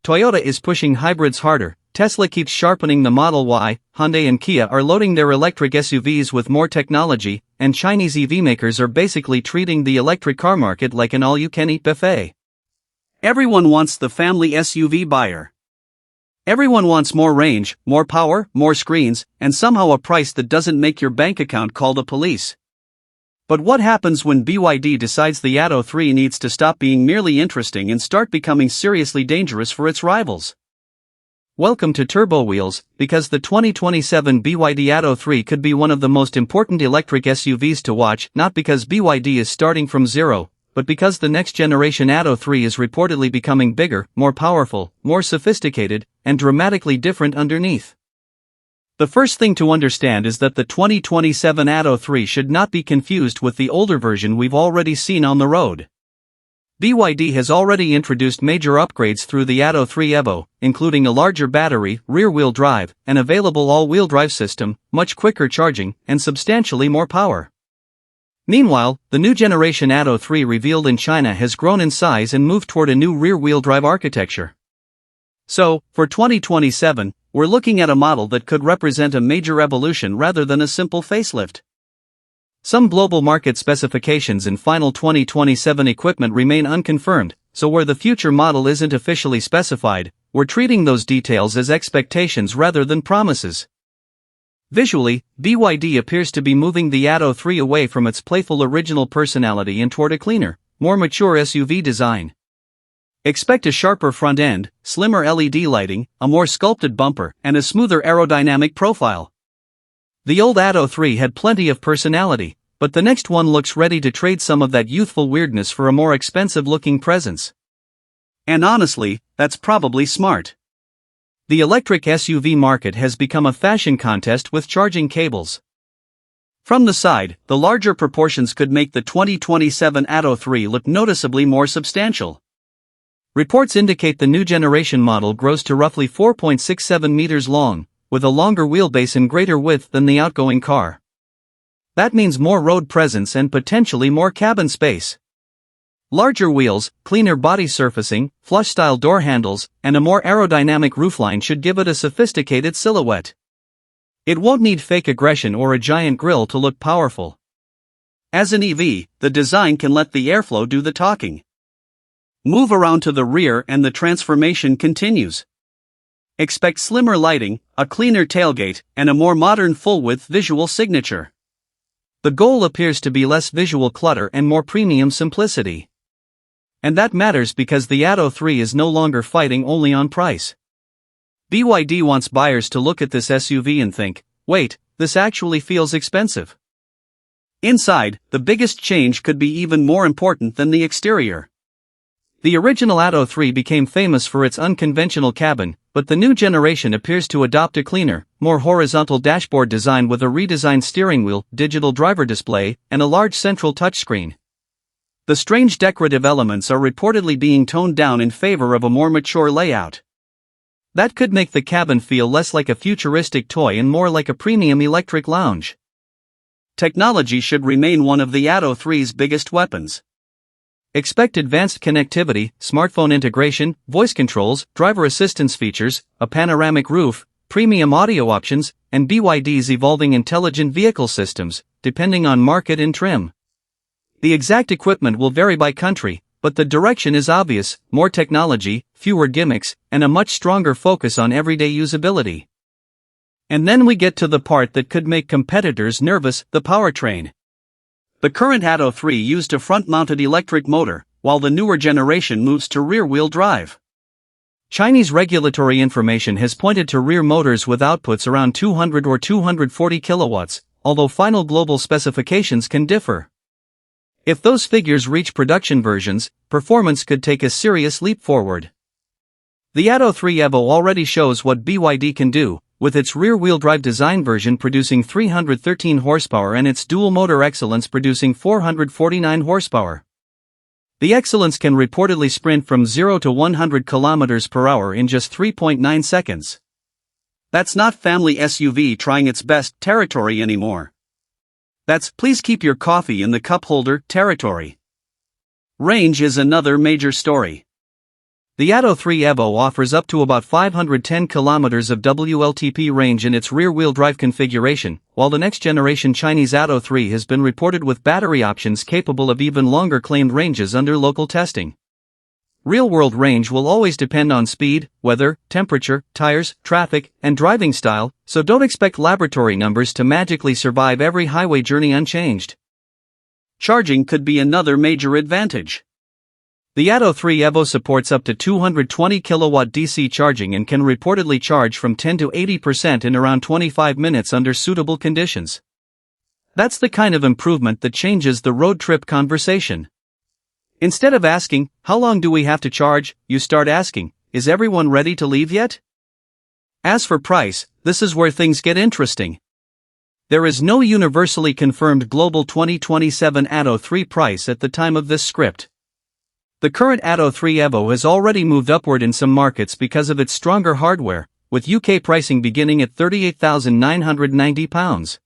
Toyota is pushing hybrids harder, Tesla keeps sharpening the Model Y, Hyundai and Kia are loading their electric SUVs with more technology, and Chinese EV makers are basically treating the electric car market like an all-you-can-eat buffet. Everyone wants the family SUV buyer. Everyone wants more range, more power, more screens, and somehow a price that doesn't make your bank account call the police. But what happens when BYD decides the Atto 3 needs to stop being merely interesting and start becoming seriously dangerous for its rivals? Welcome to Turbo Wheels, because the 2027 BYD Atto 3 could be one of the most important electric SUVs to watch, not because BYD is starting from zero, but because the next generation Atto 3 is reportedly becoming bigger, more powerful, more sophisticated, and dramatically different underneath. The first thing to understand is that the 2027 Atto 3 should not be confused with the older version we've already seen on the road. BYD has already introduced major upgrades through the Atto 3 Evo, including a larger battery, rear-wheel drive, an available all-wheel drive system, much quicker charging, and substantially more power. Meanwhile, the new generation Atto 3 revealed in China has grown in size and moved toward a new rear-wheel drive architecture. So, for 2027, we're looking at a model that could represent a major evolution rather than a simple facelift. Some global market specifications and final 2027 equipment remain unconfirmed, so where the future model isn't officially specified, we're treating those details as expectations rather than promises. Visually, BYD appears to be moving the Atto 3 away from its playful original personality and toward a cleaner, more mature SUV design. Expect a sharper front end, slimmer LED lighting, a more sculpted bumper, and a smoother aerodynamic profile. The old Atto 3 had plenty of personality, but the next one looks ready to trade some of that youthful weirdness for a more expensive-looking presence. And honestly, that's probably smart. The electric SUV market has become a fashion contest with charging cables. From the side, the larger proportions could make the 2027 Atto 3 look noticeably more substantial. Reports indicate the new generation model grows to roughly 4.67 meters long, with a longer wheelbase and greater width than the outgoing car. That means more road presence and potentially more cabin space. Larger wheels, cleaner body surfacing, flush-style door handles, and a more aerodynamic roofline should give it a sophisticated silhouette. It won't need fake aggression or a giant grille to look powerful. As an EV, the design can let the airflow do the talking. Move around to the rear and the transformation continues. Expect slimmer lighting, a cleaner tailgate, and a more modern full-width visual signature. The goal appears to be less visual clutter and more premium simplicity. And that matters because the Atto 3 is no longer fighting only on price. BYD wants buyers to look at this SUV and think, wait, this actually feels expensive. Inside, the biggest change could be even more important than the exterior. The original Atto 3 became famous for its unconventional cabin, but the new generation appears to adopt a cleaner, more horizontal dashboard design with a redesigned steering wheel, digital driver display, and a large central touchscreen. The strange decorative elements are reportedly being toned down in favor of a more mature layout. That could make the cabin feel less like a futuristic toy and more like a premium electric lounge. Technology should remain one of the Atto 3's biggest weapons. Expect advanced connectivity, smartphone integration, voice controls, driver assistance features, a panoramic roof, premium audio options, and BYD's evolving intelligent vehicle systems, depending on market and trim. The exact equipment will vary by country, but the direction is obvious: more technology, fewer gimmicks, and a much stronger focus on everyday usability. And then we get to the part that could make competitors nervous: the powertrain. The current Atto 3 used a front-mounted electric motor, while the newer generation moves to rear-wheel drive. Chinese regulatory information has pointed to rear motors with outputs around 200 or 240 kilowatts, although final global specifications can differ. If those figures reach production versions, performance could take a serious leap forward. The Atto 3 Evo already shows what BYD can do, with its rear-wheel drive design version producing 313 horsepower and its dual-motor Excellence producing 449 horsepower. The Excellence can reportedly sprint from 0 to 100 km per hour in just 3.9 seconds. That's not family SUV trying its best territory anymore. That's please keep your coffee in the cup holder territory. Range is another major story. The Atto 3 Evo offers up to about 510 kilometers of WLTP range in its rear-wheel drive configuration, while the next-generation Chinese Atto 3 has been reported with battery options capable of even longer claimed ranges under local testing. Real-world range will always depend on speed, weather, temperature, tires, traffic, and driving style, so don't expect laboratory numbers to magically survive every highway journey unchanged. Charging could be another major advantage. The Atto 3 Evo supports up to 220 kW DC charging and can reportedly charge from 10 to 80% in around 25 minutes under suitable conditions. That's the kind of improvement that changes the road trip conversation. Instead of asking, "How long do we have to charge?" you start asking, "Is everyone ready to leave yet?" As for price, this is where things get interesting. There is no universally confirmed global 2027 Atto 3 price at the time of this script. The current Atto 3 Evo has already moved upward in some markets because of its stronger hardware, with UK pricing beginning at £38,990.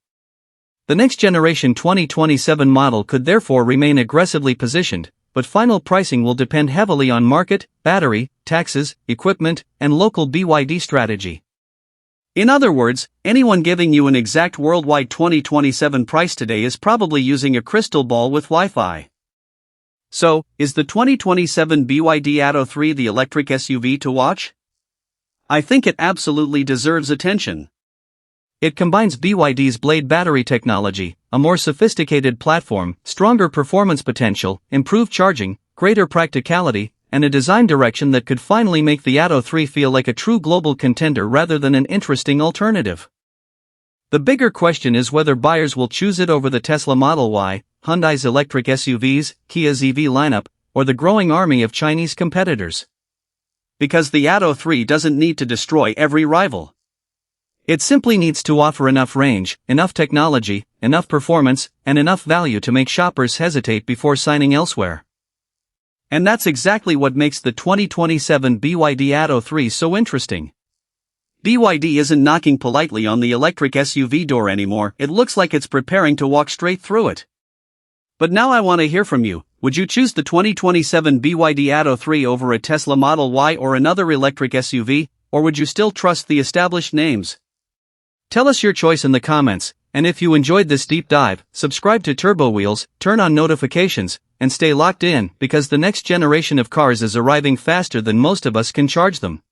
The next generation 2027 model could therefore remain aggressively positioned, but final pricing will depend heavily on market, battery, taxes, equipment, and local BYD strategy. In other words, anyone giving you an exact worldwide 2027 price today is probably using a crystal ball with Wi-Fi. So, is the 2027 BYD Atto 3 the electric SUV to watch? I think it absolutely deserves attention. It combines BYD's Blade battery technology, a more sophisticated platform, stronger performance potential, improved charging, greater practicality, and a design direction that could finally make the Atto 3 feel like a true global contender rather than an interesting alternative. The bigger question is whether buyers will choose it over the Tesla Model Y, Hyundai's electric SUVs, Kia's EV lineup, or the growing army of Chinese competitors. Because the Atto 3 doesn't need to destroy every rival. It simply needs to offer enough range, enough technology, enough performance, and enough value to make shoppers hesitate before signing elsewhere. And that's exactly what makes the 2027 BYD Atto 3 so interesting. BYD isn't knocking politely on the electric SUV door anymore, it looks like it's preparing to walk straight through it. But now I want to hear from you. Would you choose the 2027 BYD Atto 3 over a Tesla Model Y or another electric SUV, or would you still trust the established names? Tell us your choice in the comments, and if you enjoyed this deep dive, subscribe to Turbo Wheels, turn on notifications, and stay locked in because the next generation of cars is arriving faster than most of us can charge them.